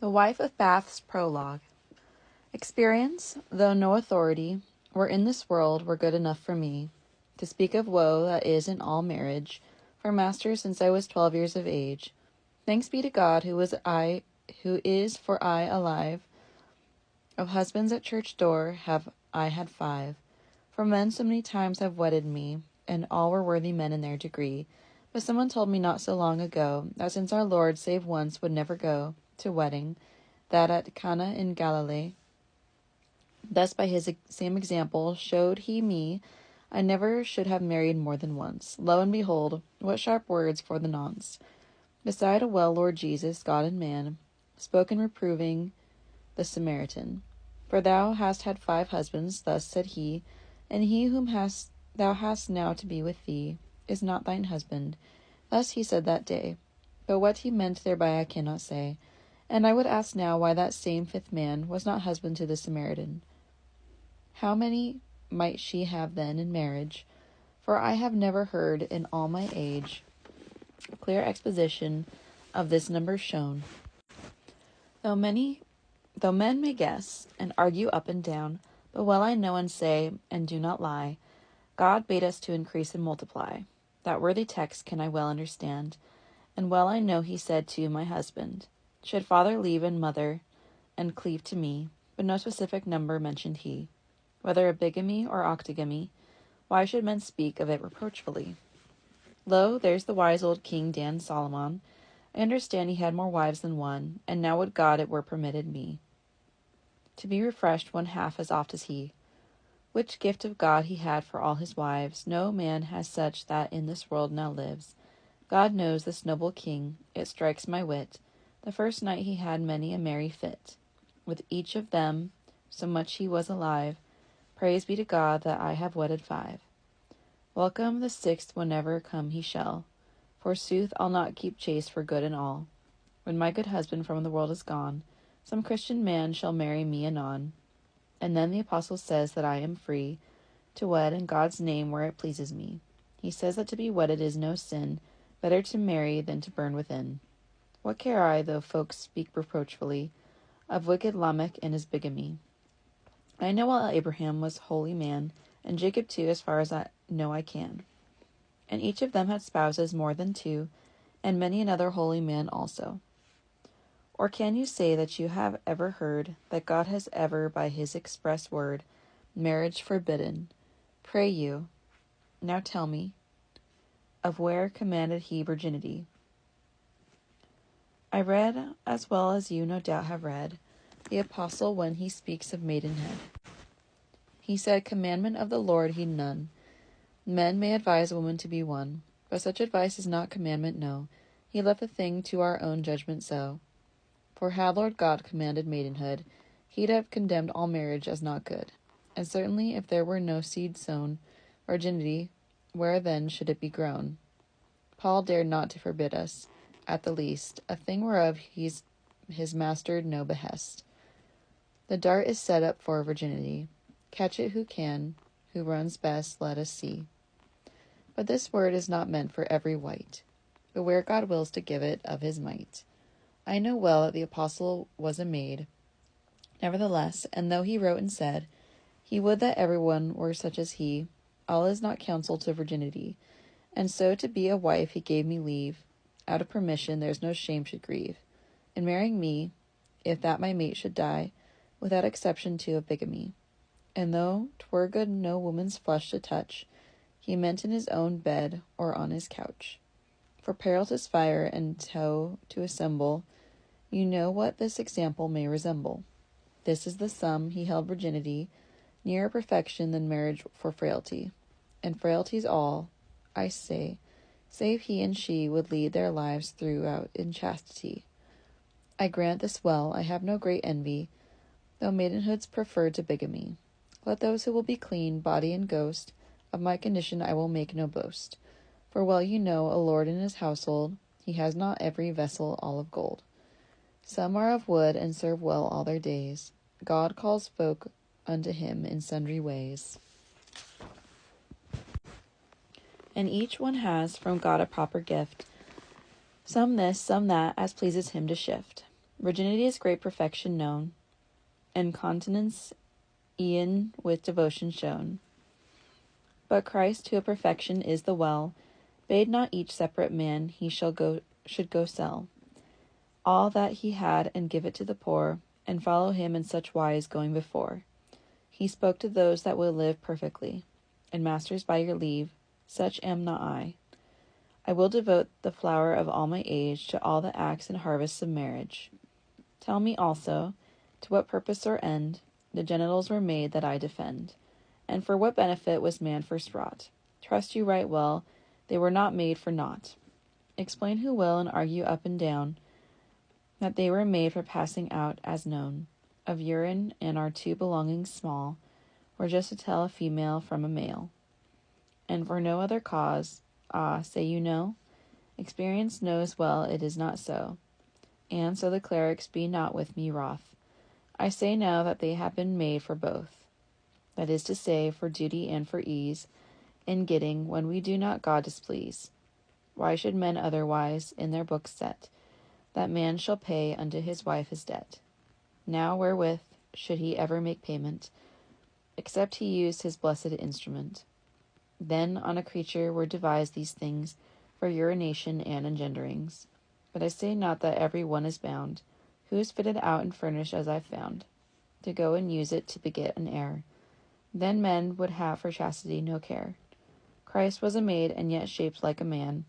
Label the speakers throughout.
Speaker 1: The Wife of Bath's Prologue. Experience, though no authority, were in this world were good enough for me, to speak of woe that is in all marriage, for master since I was 12 years of age. Thanks be to God, who is for I alive. Of husbands at church door have I had 5, for men so many times have wedded me, and all were worthy men in their degree. But someone told me not so long ago, that since our Lord, save once, would never go to wedding, that at Cana in Galilee, thus by his same example showed he me, I never should have married more than once. Lo and behold, what sharp words for the nonce! Beside a well Lord Jesus, God and man, spoke in reproving the Samaritan. For thou hast had 5 husbands, thus said he, and he whom thou hast now to be with thee is not thine husband. Thus he said that day. But what he meant thereby I cannot say. And I would ask now why that same 5th man was not husband to the Samaritan. How many might she have then in marriage? For I have never heard in all my age clear exposition of this number shown. Though men may guess and argue up and down, but well I know and say, and do not lie, God bade us to increase and multiply. That worthy text can I well understand, and well I know he said to my husband, should father leave and mother, and cleave to me, but no specific number mentioned he. Whether a bigamy or octogamy, why should men speak of it reproachfully? Lo, there's the wise old King Dan Solomon. I understand he had more wives than one, and now would God it were permitted me to be refreshed 1/2 as oft as he. Which gift of God he had for all his wives, no man has such that in this world now lives. God knows this noble king, it strikes my wit, the first night he had many a merry fit, with each of them, so much he was alive. Praise be to God that I have wedded 5. Welcome the 6th whenever come he shall. Forsooth, I'll not keep chase for good and all. When my good husband from the world is gone, some Christian man shall marry me anon. And then the apostle says that I am free to wed in God's name where it pleases me. He says that to be wedded is no sin, better to marry than to burn within. What care I, though folks speak reproachfully, of wicked Lamech and his bigamy? I know well Abraham was holy man, and Jacob too, as far as I know I can. And each of them had spouses more than 2, and many another holy man also. Or can you say that you have ever heard that God has ever by his express word marriage forbidden? Pray you, now tell me, of where commanded he virginity? I read, as well as you no doubt have read, the apostle when he speaks of maidenhead. He said, commandment of the Lord heed none. Men may advise a woman to be one, but such advice is not commandment, no. He left the thing to our own judgment so. For had Lord God commanded maidenhood, he'd have condemned all marriage as not good. And certainly if there were no seed sown, virginity, where then should it be grown? Paul dared not to forbid us, at the least, a thing whereof his master no behest. The dart is set up for virginity. Catch it who can, who runs best, let us see. But this word is not meant for every wight, but where God wills to give it of his might. I know well that the apostle was a maid. Nevertheless, and though he wrote and said, he would that everyone were such as he, all is not counsel to virginity. And so to be a wife he gave me leave. Out of permission there's no shame should grieve. In marrying me, if that my mate should die, without exception to of bigamy. And though 'twere good no woman's flesh to touch, he meant in his own bed or on his couch. For peril to fire and tow to assemble, you know what this example may resemble. This is the sum, he held virginity, nearer perfection than marriage for frailty. And frailty's all, I say, save he and she would lead their lives throughout in chastity. I grant this well, I have no great envy, though maidenhood's preferred to bigamy. Let those who will be clean, body and ghost, of my condition I will make no boast. For well you know, a lord in his household, he has not every vessel all of gold. Some are of wood, and serve well all their days. God calls folk unto him in sundry ways. And each one has from God a proper gift, some this, some that, as pleases him to shift. Virginity is great perfection known, and continence e'en with devotion shown. But Christ, who a perfection is the well, bade not each separate man he should go sell all that he had, and give it to the poor, and follow him in such wise going before. He spoke to those that will live perfectly, and masters, by your leave, such am not I. I will devote the flower of all my age to all the acts and harvests of marriage. Tell me also, to what purpose or end the genitals were made that I defend, and for what benefit was man first wrought? Trust you right well, they were not made for naught. Explain who will, and argue up and down, that they were made for passing out, as known, of urine, and our two belongings small, or just to tell a female from a male. And for no other cause, say you no? Experience knows well it is not so. And so the clerics be not with me wroth. I say now that they have been made for both. That is to say, for duty and for ease, in getting, when we do not God displease. Why should men otherwise in their books set, that man shall pay unto his wife his debt? Now wherewith should he ever make payment, except he use his blessed instrument? Then on a creature were devised these things for urination and engenderings. But I say not that every one is bound, who is fitted out and furnished as I've found, to go and use it to beget an heir. Then men would have for chastity no care. Christ was a maid, and yet shaped like a man,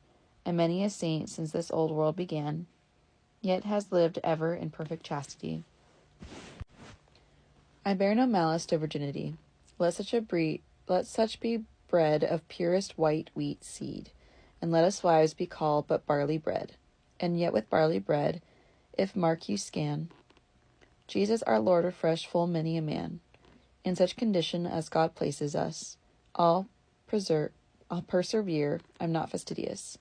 Speaker 1: and many a saint since this old world began, yet has lived ever in perfect chastity. I bear no malice to virginity. Let such be bred of purest white wheat seed, and let us wives be called but barley bread. And yet with barley bread, if mark you scan, Jesus our Lord refreshed full many a man. In such condition as God places us, I'll persevere, I'm not fastidious.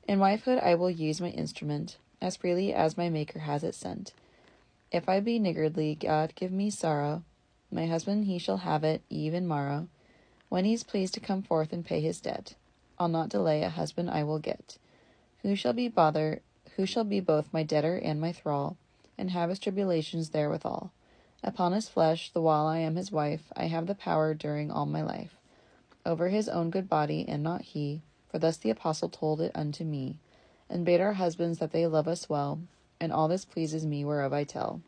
Speaker 1: In wifehood I will use my instrument, as freely as my Maker has it sent. If I be niggardly, God give me sorrow. My husband he shall have it eve and morrow, when he's pleased to come forth and pay his debt. I'll not delay, a husband I will get, who shall be both my debtor and my thrall, and have his tribulations therewithal. Upon his flesh, the while I am his wife, I have the power during all my life, over his own good body, and not he, for thus the apostle told it unto me, and bade our husbands that they love us well, and all this pleases me whereof I tell.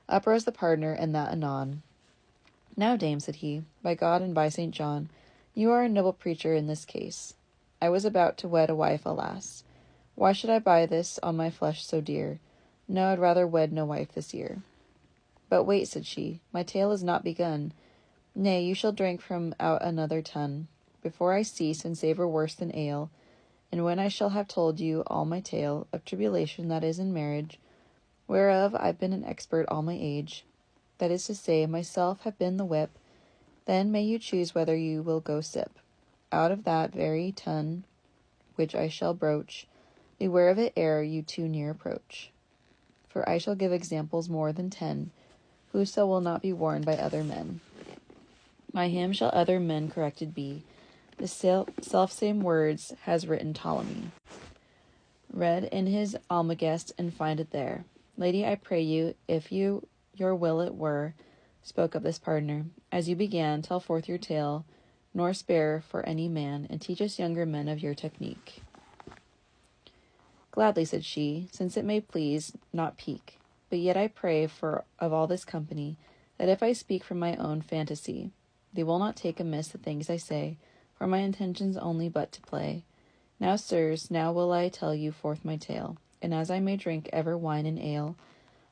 Speaker 1: Up rose the partner, and that anon. Now, dame, said he, by God and by St. John, you are a noble preacher in this case. I was about to wed a wife, alas. Why should I buy this on my flesh so dear? No, I'd rather wed no wife this year. But wait, said she, my tale is not begun. Nay, you shall drink from out another tun, before I cease, and savour worse than ale. And when I shall have told you all my tale of tribulation that is in marriage, whereof I've been an expert all my age, that is to say, myself have been the whip, then may you choose whether you will go sip out of that very tun which I shall broach. Beware of it ere you too near approach. For I shall give examples more than 10, whoso will not be warned by other men. By him shall other men corrected be. The selfsame words has written Ptolemy. Read in his Almagest, and find it there. Lady, I pray you, if your will it were, spoke up this partner, as you began, tell forth your tale, nor spare for any man, and teach us younger men of your technique. Gladly, said she, since it may please, not pique. But yet I pray for of all this company, that if I speak from my own fantasy, they will not take amiss the things I say, for my intention's only but to play. Now, sirs, now will I tell you forth my tale, and as I may drink ever wine and ale,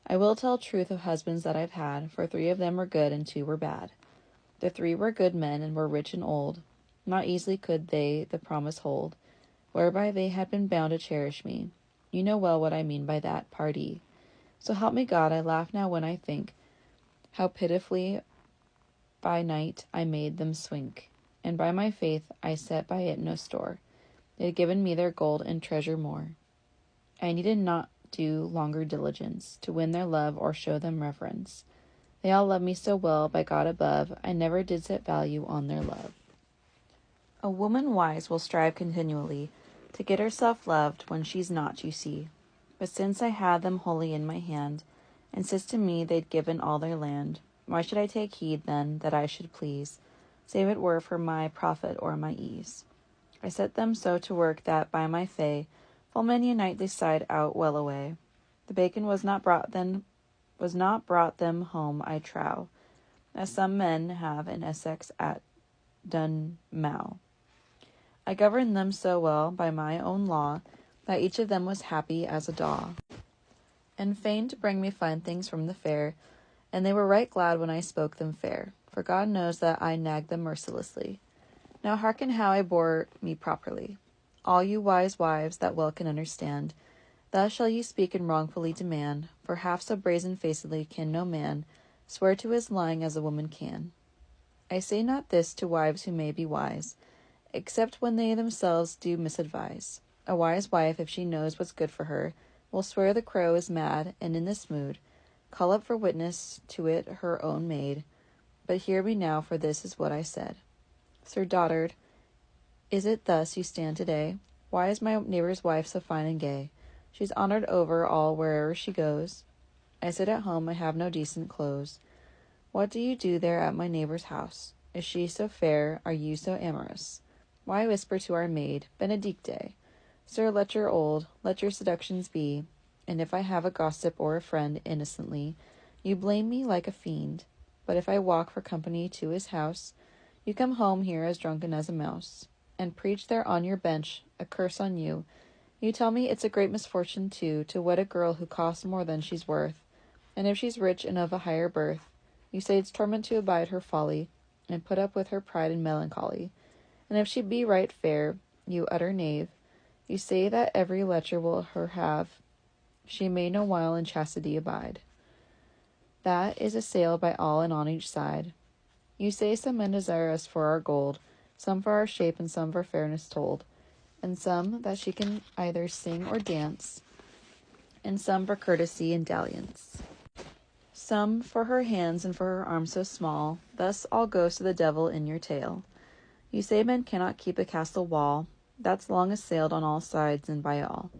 Speaker 1: I will tell truth of husbands that I've had, for 3 of them were good and 2 were bad. The 3 were good men and were rich and old, not easily could they the promise hold, whereby they had been bound to cherish me. You know well what I mean by that, pardie. So help me God, I laugh now when I think how pitifully by night I made them swink, and by my faith I set by it no store. They had given me their gold and treasure more. I needed not do longer diligence to win their love or show them reverence. They all love me so well, by God above, I never did set value on their love. A woman wise will strive continually to get herself loved when she's not, you see. But since I had them wholly in my hand, and since to me they'd given all their land, why should I take heed, then, that I should please, save it were for my profit or my ease? I set them so to work that, by my fay, full many a night they sighed out well away. The bacon was not brought them home, I trow, as some men have in Essex at Dunmow. I governed them so well by my own law, that each of them was happy as a daw, and feigned to bring me fine things from the fair, and they were right glad when I spoke them fair, for God knows that I nagged them mercilessly. Now hearken how I bore me properly. All you wise wives that well can understand, thus shall you speak and wrongfully demand, for half so brazen-facedly can no man swear to his lying as a woman can. I say not this to wives who may be wise, except when they themselves do misadvise. A wise wife, if she knows what's good for her, will swear the crow is mad, and in this mood call up for witness to it her own maid. But hear me now, for this is what I said. Sir Dotard, is it thus you stand today? Why is my neighbour's wife so fine and gay? She's honoured over all where'er she goes. I sit at home, I have no decent clothes. What do you do there at my neighbour's house? Is she so fair? Are you so amorous? Why whisper to our maid, Benedicte? Sir, let your seductions be, and if I have a gossip or a friend innocently, you blame me like a fiend. But if I walk for company to his house, you come home here as drunken as a mouse, and preach there on your bench a curse on you. You tell me it's a great misfortune, too, to wed a girl who costs more than she's worth, and if she's rich and of a higher birth, you say it's torment to abide her folly, and put up with her pride and melancholy. And if she be right fair, you utter knave, you say that every lecher will her have, she may no while in chastity abide. That is assailed by all and on each side. You say some men desire us for our gold, some for our shape and some for fairness told, and some that she can either sing or dance, and some for courtesy and dalliance. Some for her hands and for her arms so small, thus all goes to the devil in your tale. You say men cannot keep a castle wall, that's long assailed on all sides and by all.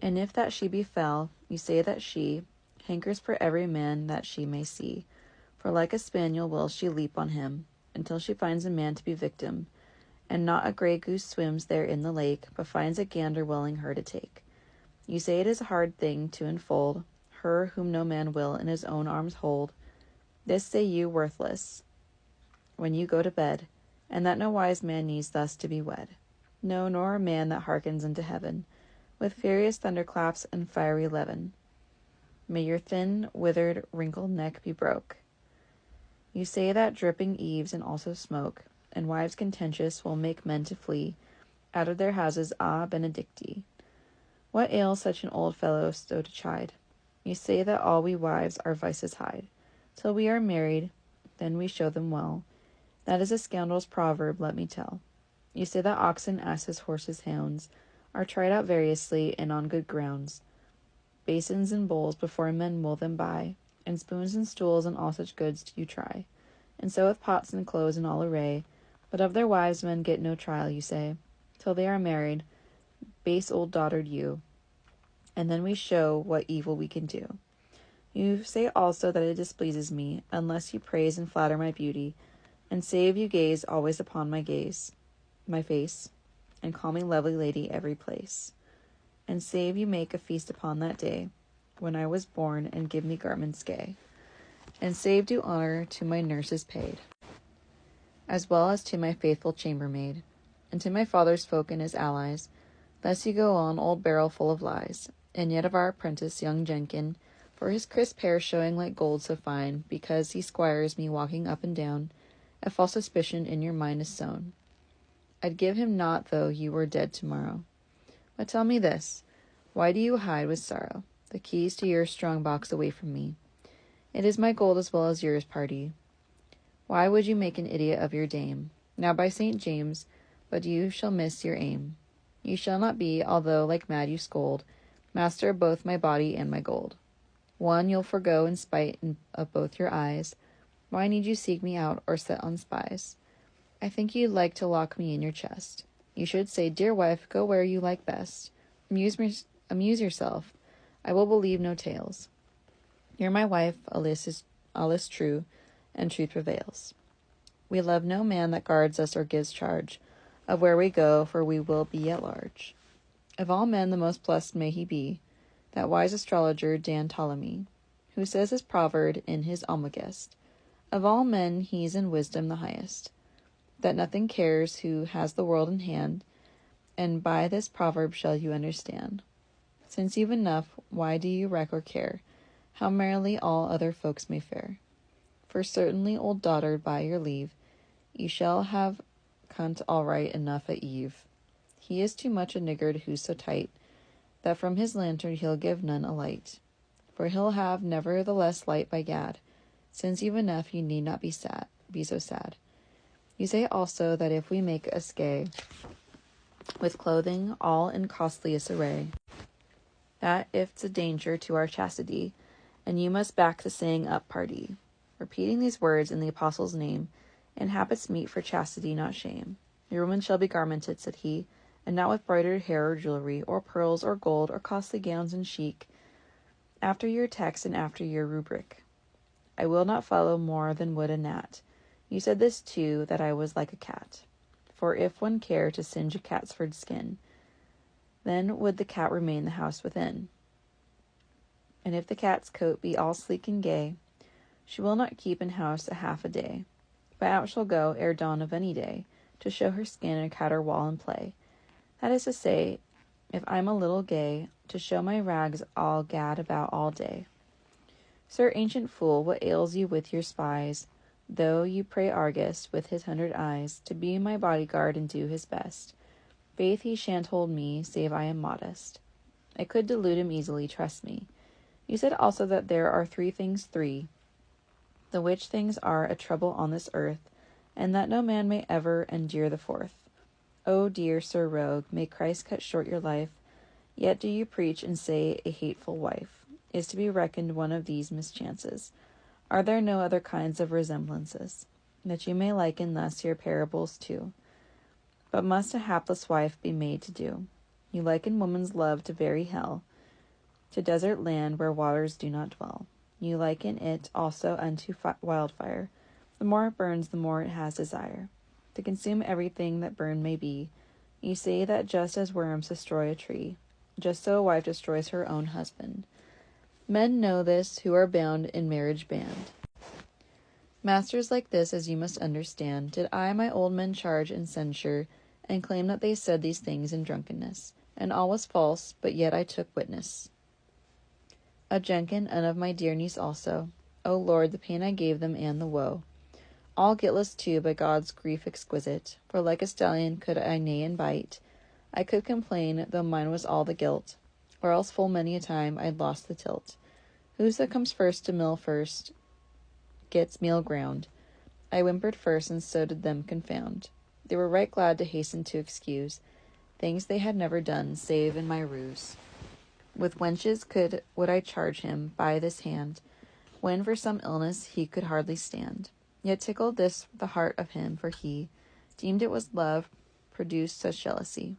Speaker 1: And if that she be fell, you say that she hankers for every man that she may see, for like a spaniel will she leap on him, until she finds a man to be victim, and not a grey goose swims there in the lake, but finds a gander willing her to take. You say it is a hard thing to enfold her whom no man will in his own arms hold. This say you worthless, when you go to bed, and that no wise man needs thus to be wed. No, nor a man that hearkens unto heaven, with furious thunderclaps and fiery levin. May your thin, withered, wrinkled neck be broke. You say that dripping eaves and also smoke, and wives contentious will make men to flee out of their houses. Ah, benedicti! What ails such an old fellow so to chide? You say that all we wives our vices hide, till we are married, then we show them well. That is a scoundrel's proverb, let me tell. You say that oxen, asses, horses, hounds are tried out variously and on good grounds. Basins and bowls before men will them buy, and spoons and stools and all such goods you try. And so with pots and clothes and all array, but of their wives men get no trial, you say, till they are married, base old dotard you, and then we show what evil we can do. You say also that it displeases me, unless you praise and flatter my beauty, and save you gaze always upon my face, and call me lovely lady every place, and save you make a feast upon that day, when I was born, and give me garments gay, and save do honour to my nurses paid, as well as to my faithful chambermaid, and to my father's folk and his allies. Thus you go on, old barrel full of lies, and yet of our apprentice, young Jenkin, for his crisp hair showing like gold so fine, because he squires me walking up and down, a false suspicion in your mind is sown. I'd give him naught though you were dead tomorrow. But tell me this, why do you hide with sorrow the keys to your strong box away from me? It is my gold as well as yours, party. Why would you make an idiot of your dame? Now by St. James, but you shall miss your aim. You shall not be, although like mad you scold, master of both my body and my gold. One you'll forego in spite of both your eyes. Why need you seek me out or set on spies? I think you'd like to lock me in your chest. You should say, dear wife, go where you like best. Amuse yourself. I will believe no tales. You're my wife, all is true, and truth prevails. We love no man that guards us or gives charge of where we go, for we will be at large. Of all men the most blessed may he be, that wise astrologer Dan Ptolemy, who says his proverb in his Almagest, of all men he's in wisdom the highest, that nothing cares who has the world in hand, and by this proverb shall you understand. Since you've enough, why do you reck or care how merrily all other folks may fare? For certainly, old dotard, by your leave, you shall have cunt all right enough at eve. He is too much a niggard who's so tight, that from his lantern he'll give none a light. For he'll have nevertheless light by gad. Since you've enough, you need not be so sad. You say also that if we make us gay, with clothing all in costliest array, that if's a danger to our chastity, and you must back the saying up party. Repeating these words in the apostle's name, in habits meet for chastity, not shame. Your woman shall be garmented, said he, and not with broidered hair or jewelry, or pearls, or gold, or costly gowns and chic, after your text and after your rubric. I will not follow more than would a gnat. You said this too, that I was like a cat. For if one care to singe a cat's furred skin, then would the cat remain the house within. And if the cat's coat be all sleek and gay, she will not keep in house a half a day, but out shall go ere dawn of any day, to show her skin and caterwaul and play. That is to say, if I'm a little gay, to show my rags I'll gad about all day. Sir ancient fool, what ails you with your spies, though you pray Argus with his 100 eyes to be my bodyguard and do his best? Faith, he shan't hold me, save I am modest. I could delude him easily, trust me. You said also that there are three things, the which things are a trouble on this earth, and that no man may ever endure the fourth. O dear Sir Rogue, may Christ cut short your life, yet do you preach and say a hateful wife is to be reckoned one of these mischances. Are there no other kinds of resemblances, that you may liken thus your parables to? But must a hapless wife be made to do? You liken woman's love to very hell, to desert land where waters do not dwell. You liken it also unto wildfire. The more it burns, the more it has desire to consume everything that burn may be. You say that just as worms destroy a tree, just so a wife destroys her own husband. Men know this who are bound in marriage band. Masters like this, as you must understand, did I my old men charge and censure, and claim that they said these things in drunkenness, and all was false, but yet I took witness. Of Jenkin, and of my dear niece also. O Lord, the pain I gave them, and the woe. All guiltless too, by God's grief exquisite, for like a stallion could I neigh and bite. I could complain, though mine was all the guilt, or else full many a time I'd lost the tilt. Who's that comes first to mill first gets meal ground. I whimpered first, and so did them confound. They were right glad to hasten to excuse things they had never done, save in my ruse. With wenches would I charge him by this hand, when for some illness he could hardly stand. Yet tickled this the heart of him, for he deemed it was love produced such jealousy.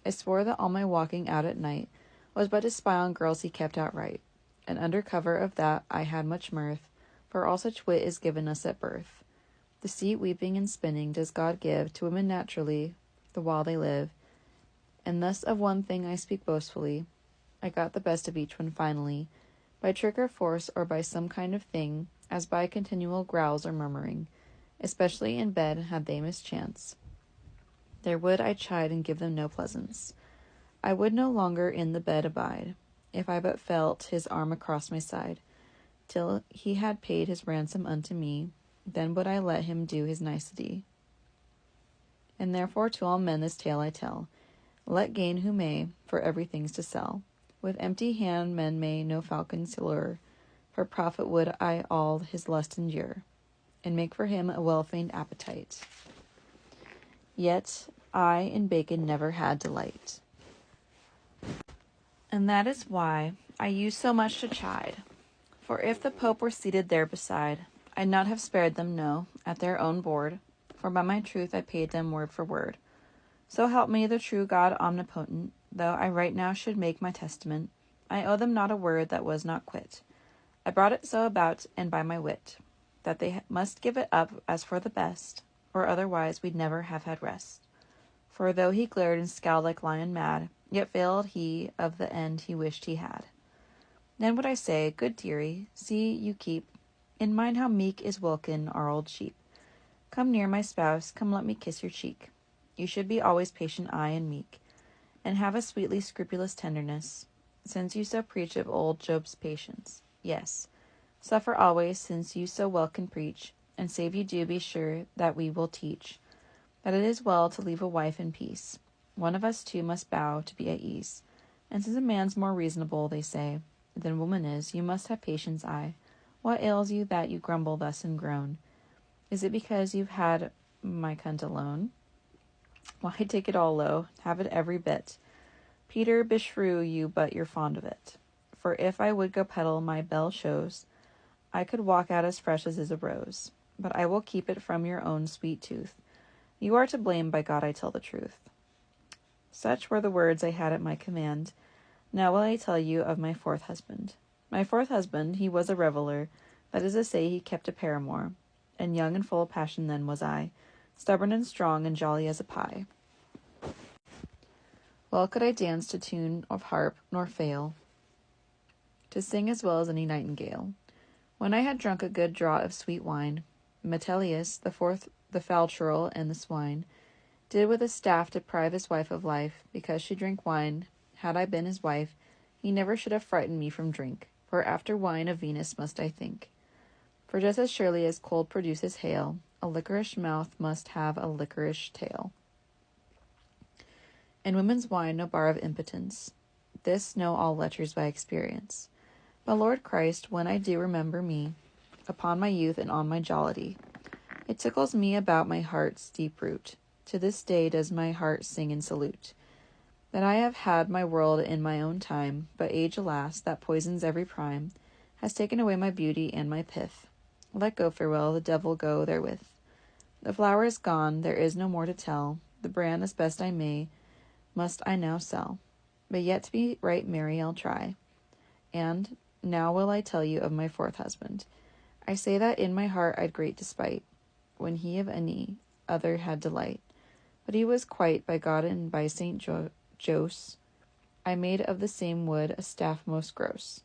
Speaker 1: I swore that all my walking out at night was but to spy on girls he kept outright, and under cover of that I had much mirth, for all such wit is given us at birth. Deceit, weeping, and spinning does God give to women naturally, the while they live, and thus of one thing I speak boastfully, I got the best of each one finally, by trick or force, or by some kind of thing, as by continual growls or murmuring, especially in bed had they mischance. There would I chide and give them no pleasance. I would no longer in the bed abide, if I but felt his arm across my side, till he had paid his ransom unto me, then would I let him do his nicety. And therefore to all men this tale I tell, let gain who may, for everything's to sell. With empty hand men may no falcons lure, for profit would I all his lust endure, and make for him a well-feigned appetite. Yet I in bacon never had delight. And that is why I use so much to chide. For if the Pope were seated there beside, I'd not have spared them, no, at their own board, for by my truth I paid them word for word. So help me the true God omnipotent, though I right now should make my testament, I owe them not a word that was not quit. I brought it so about, and by my wit, that they must give it up as for the best, or otherwise we'd never have had rest. For though he glared and scowled like lion mad, yet failed he of the end he wished he had. Then would I say, good dearie, see you keep in mind how meek is Wilkin, our old sheep. Come near, my spouse, come let me kiss your cheek. You should be always patient, aye, and meek, and have a sweetly scrupulous tenderness, since you so preach of old Job's patience. Yes, suffer always, since you so well can preach, and save you do, be sure that we will teach, that it is well to leave a wife in peace. One of us two must bow to be at ease. And since a man's more reasonable, they say, than woman is, you must have patience, aye. What ails you that you grumble thus and groan? Is it because you've had my cunt alone? Why, take it all low, have it every bit. Peter, beshrew you, but you're fond of it. For if I would go peddle my belle shows, I could walk out as fresh as is a rose. But I will keep it from your own sweet tooth. You are to blame, by God I tell the truth. Such were the words I had at my command. Now will I tell you of my fourth husband. My fourth husband, he was a reveller, that is to say, he kept a paramour, and young and full of passion then was I, stubborn and strong and jolly as a pie. Well could I dance to tune of harp, nor fail to sing as well as any nightingale. When I had drunk a good draught of sweet wine, Metellus, the fourth, the foul churl, and the swine, did with a staff deprive his wife of life, because she drank wine. Had I been his wife, he never should have frightened me from drink, for after wine of Venus must I think. For just as surely as cold produces hail, a liquorish mouth must have a liquorish tail. And women's wine no bar of impotence. This know all letters by experience. But Lord Christ, when I do remember me, upon my youth and on my jollity, it tickles me about my heart's deep root. To this day does my heart sing and salute, that I have had my world in my own time, but age, alas, that poisons every prime, has taken away my beauty and my pith. Let go, farewell, the devil go therewith. The flower is gone, there is no more to tell, the brand as best I may, must I now sell. But yet to be right merry I'll try. And now will I tell you of my fourth husband. I say that in my heart I'd great despite, when he of any other had delight. But he was quite, by God and by Saint Jos, I made of the same wood a staff most gross.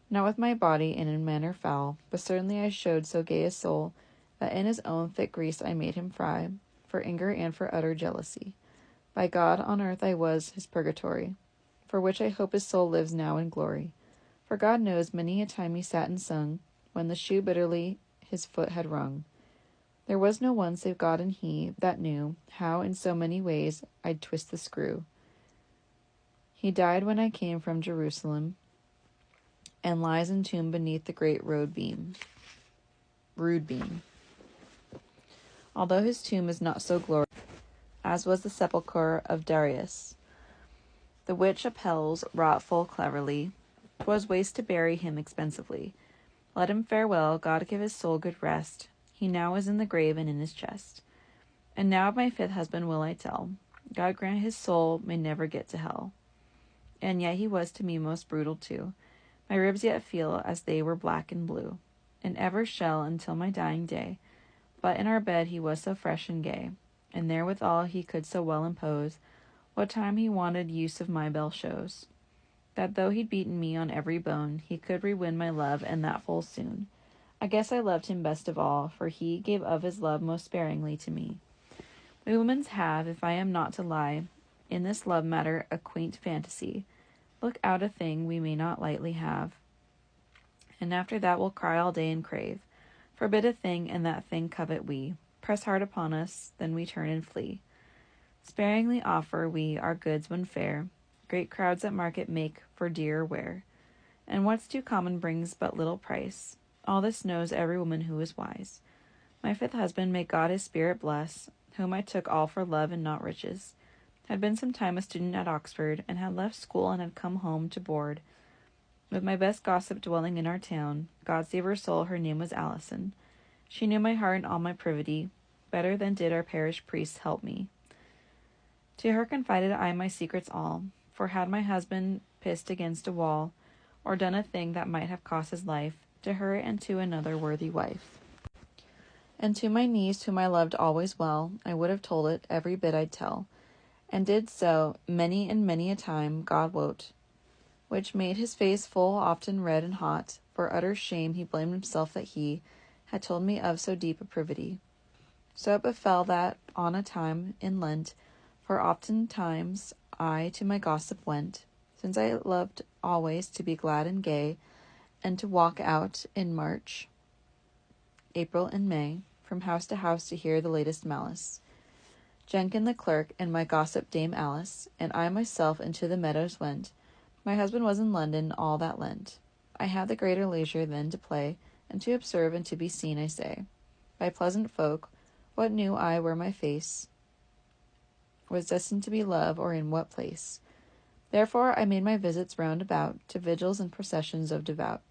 Speaker 1: Not with my body and in manner foul, but certainly I showed so gay a soul, that in his own thick grease I made him fry, for anger and for utter jealousy. By God, on earth I was his purgatory, for which I hope his soul lives now in glory. For God knows many a time he sat and sung, when the shoe bitterly his foot had wrung. There was no one save God and he that knew how in so many ways I'd twist the screw. He died when I came from Jerusalem, and lies entombed beneath the great rood beam. Although his tomb is not so glorious as was the sepulchre of Darius, the which Apelles wrought full cleverly. 'Twas waste to bury him expensively. Let him farewell, God give his soul good rest. He now is in the grave and in his chest. And now of my fifth husband will I tell. God grant his soul may never get to hell. And yet he was to me most brutal too. My ribs yet feel as they were black and blue, and ever shall until my dying day. But in our bed he was so fresh and gay, and therewithal he could so well impose what time he wanted use of my belle shows, that though he'd beaten me on every bone, he could rewin my love, and that full soon. I guess I loved him best of all, for he gave of his love most sparingly to me. We women's have, if I am not to lie, in this love matter a quaint fantasy. Look out a thing we may not lightly have, and after that we'll cry all day and crave. Forbid a thing, and that thing covet we. Press hard upon us, then we turn and flee. Sparingly offer we our goods when fair. Great crowds at market make for dearer wear. And what's too common brings but little price. All this knows every woman who is wise. My fifth husband, may God his spirit bless, whom I took all for love and not riches, had been some time a student at Oxford, and had left school and had come home to board with my best gossip dwelling in our town. God save her soul, her name was Allison. She knew my heart and all my privity, better than did our parish priests help me. To her confided I my secrets all, for had my husband pissed against a wall, or done a thing that might have cost his life, to her and to another worthy wife. And to my niece, whom I loved always well, I would have told it, every bit I'd tell, and did so many and many a time, God wot, which made his face full often red and hot. For utter shame he blamed himself that he had told me of so deep a privity. So it befell that on a time in Lent, for oftentimes I to my gossip went, since I loved always to be glad and gay, and to walk out in March, April, and May, from house to house to hear the latest malice. Jenkin the clerk, and my gossip Dame Alice, and I myself into the meadows went. My husband was in London all that Lent. I had the greater leisure then to play, and to observe and to be seen, I say, by pleasant folk. What knew I where my face was destined to be love, or in what place? Therefore I made my visits round about, to vigils and processions of devout,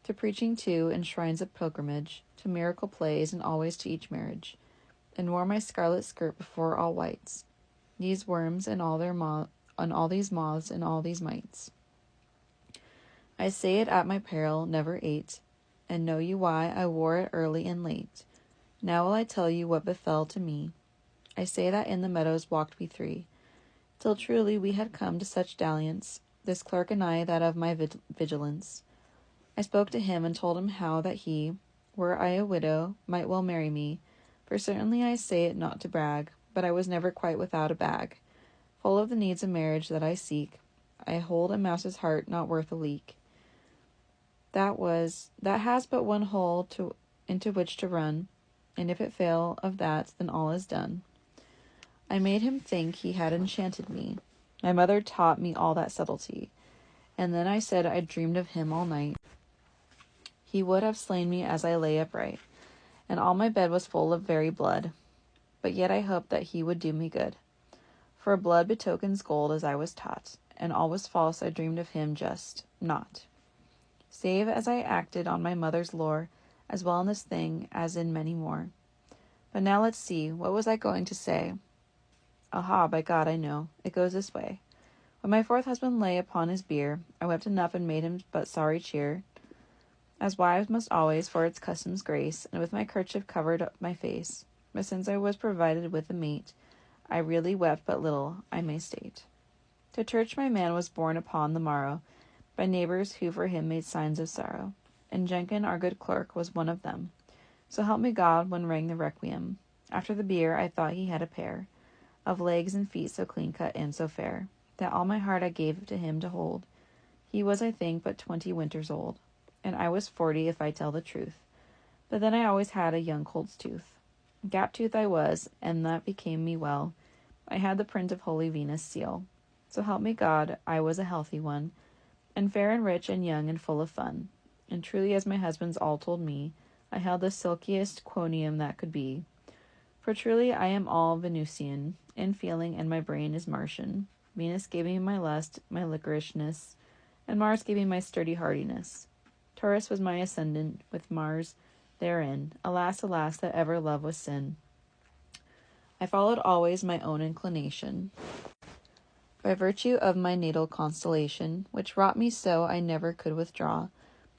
Speaker 1: to preaching too, and shrines of pilgrimage, to miracle plays, and always to each marriage, and wore my scarlet skirt before all whites, these worms and all their on all these moths and all these mites. I say it at my peril, never ate, and know you why I wore it early and late. Now will I tell you what befell to me. I say that in the meadows walked we three, till truly we had come to such dalliance, this clerk and I, that of my vigilance. I spoke to him and told him how that he, were I a widow, might well marry me, for certainly I say it not to brag, but I was never quite without a bag, full of the needs of marriage that I seek. I hold a mouse's heart not worth a leak. That has but one hole into which to run, and if it fail of that, then all is done. I made him think he had enchanted me. My mother taught me all that subtlety, and then I said I dreamed of him all night. He would have slain me as I lay upright, and all my bed was full of very blood. But yet I hoped that he would do me good, for blood betokens gold, as I was taught, and all was false. I dreamed of him just not, save as I acted on my mother's lore, as well in this thing as in many more. But now let's see, what was I going to say? Aha, by God, I know. It goes this way. When my fourth husband lay upon his bier, I wept enough and made him but sorry cheer, as wives must always, for its custom's grace, and with my kerchief covered up my face. But since I was provided with a mate, I really wept but little, I may state. To church my man was borne upon the morrow, by neighbours who for him made signs of sorrow, and Jenkin, our good clerk, was one of them. So help me God, when rang the requiem, after the bier I thought he had a pair of legs and feet so clean-cut and so fair, that all my heart I gave to him to hold. He was, I think, but 20 winters old, and I was 40, if I tell the truth. But then I always had a young colt's tooth. Gap-tooth I was, and that became me well. I had the print of Holy Venus' seal. So help me God, I was a healthy one, and fair and rich and young and full of fun. And truly, as my husband's all told me, I held the silkiest quonium that could be. For truly I am all Venusian in feeling, and my brain is Martian. Venus gave me my lust, my licorishness, and Mars gave me my sturdy hardiness. Taurus was my ascendant, with Mars therein. Alas, alas, that ever love was sin. I followed always my own inclination, by virtue of my natal constellation, which wrought me so I never could withdraw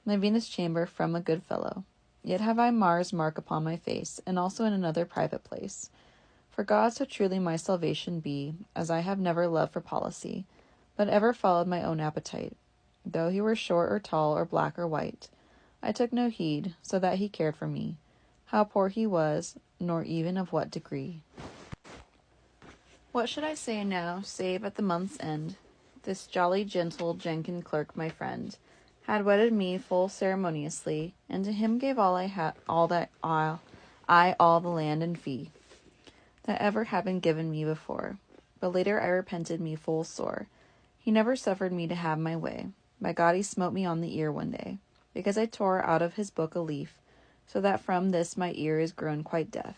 Speaker 1: my Venus chamber from a good fellow. Yet have I Mars' mark upon my face, and also in another private place. For God so truly my salvation be, as I have never loved for policy, but ever followed my own appetite. Though he were short or tall, or black or white, I took no heed, so that he cared for me, how poor he was, nor even of what degree. What should I say now, save at the month's end, this jolly gentle Jenkin clerk, my friend, had wedded me full ceremoniously, and to him gave all I had, all the land and fee that ever had been given me before. But later I repented me full sore. He never suffered me to have my way. By God, he smote me on the ear one day, because I tore out of his book a leaf, so that from this my ear is grown quite deaf.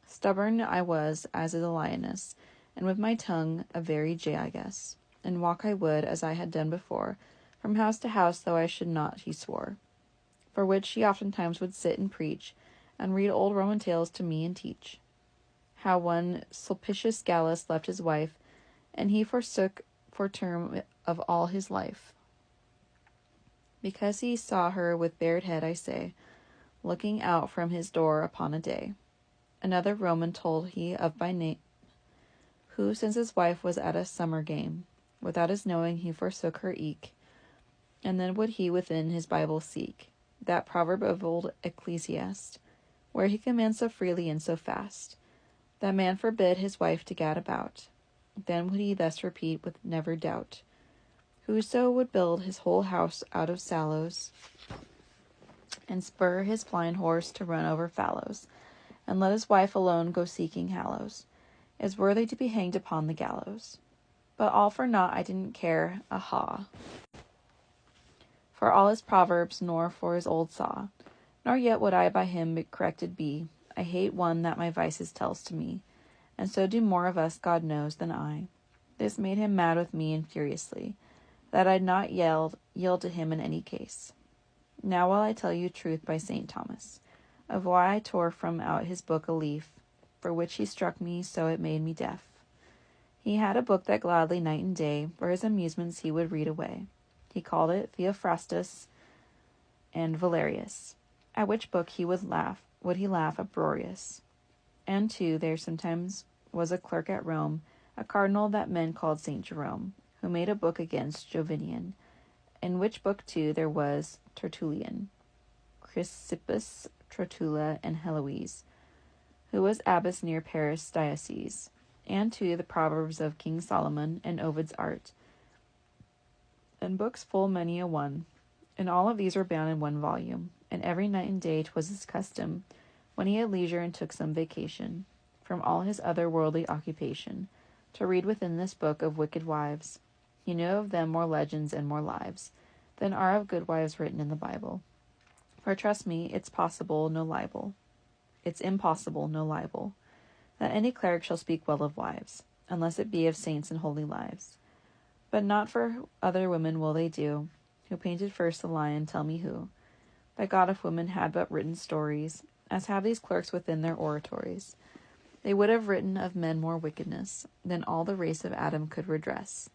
Speaker 1: Stubborn I was as a lioness, and with my tongue a very jay, I guess, and walk I would, as I had done before, from house to house, though I should not, he swore. For which he oftentimes would sit and preach, and read old Roman tales to me and teach, how one Sulpicius Gallus left his wife, and he forsook for term of all his life. because he saw her with bared head, I say, looking out from his door upon a day. Another Roman told he of by name, who, since his wife was at a summer game, without his knowing he forsook her eke, and then would he within his Bible seek that proverb of old Ecclesiast, where he commands so freely and so fast, that man forbid his wife to gad about. Then would he thus repeat with never doubt, whoso would build his whole house out of sallows, and spur his blind horse to run over fallows, and let his wife alone go seeking hallows, is worthy to be hanged upon the gallows. But all for naught I didn't care a haw for all his proverbs, nor for his old saw, nor yet would I by him corrected be. I hate one that my vices tells to me, and so do more of us, God knows, than I. This made him mad with me and furiously, that I'd not yield to him in any case. Now will I tell you truth by St. Thomas, of why I tore from out his book a leaf, for which he struck me so it made me deaf. He had a book that gladly night and day, for his amusements he would read away. He called it Theophrastus and Valerius, at which book he would he laugh uproarious. And too, there sometimes was a clerk at Rome, a cardinal that men called St. Jerome, who made a book against Jovinian, in which book too there was Tertullian, Chrysippus, Trotula, and Heloise, who was abbess near Paris diocese, and too the proverbs of King Solomon and Ovid's art, and books full many a one. And all of these were bound in one volume, and every night and day 'twas his custom, when he had leisure and took some vacation from all his other worldly occupation, to read within this book of wicked wives. He knew of them more legends and more lives than are of good wives written in the Bible. For trust me, it's impossible, no libel, that any cleric shall speak well of wives, unless it be of saints and holy lives. But not for other women will they do. Who painted first the lion, tell me who? By God, if women had but written stories, as have these clerks within their oratories, they would have written of men more wickedness than all the race of Adam could redress.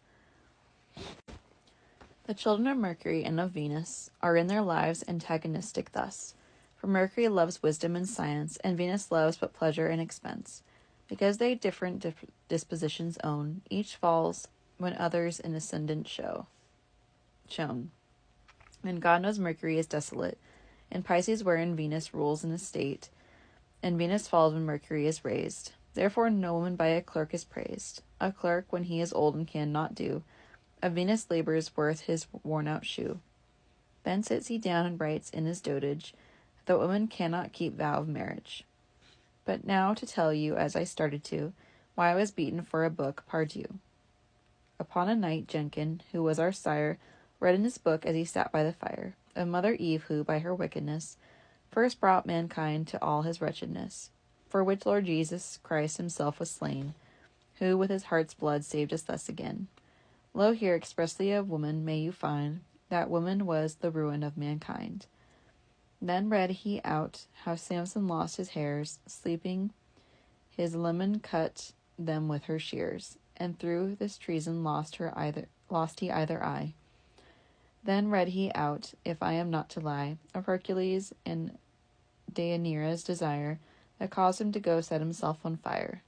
Speaker 1: The children of Mercury and of Venus are in their lives antagonistic thus. For Mercury loves wisdom and science, and Venus loves but pleasure and expense. Because they different dispositions own, each falls when others in ascendant shown. And God knows Mercury is desolate, in Pisces wherein Venus rules in a state, and Venus falls when Mercury is raised. Therefore no woman by a clerk is praised. A clerk, when he is old and cannot do, a Venus labour's worth his worn-out shoe. Then sits he down and writes in his dotage, that woman cannot keep vow of marriage. But now to tell you, as I started to, why I was beaten for a book, pardieu. Upon a night, Jenkin, who was our sire, read in his book as he sat by the fire, of Mother Eve, who, by her wickedness, first brought mankind to all his wretchedness, for which Lord Jesus Christ himself was slain, who with his heart's blood saved us thus again. Lo, here expressly of woman may you find, that woman was the ruin of mankind. Then read he out how Samson lost his hairs, sleeping his leman cut them with her shears, and through this treason lost he either eye. Then read he out, if I am not to lie, of Hercules and Deianira's desire, that caused him to go set himself on fire.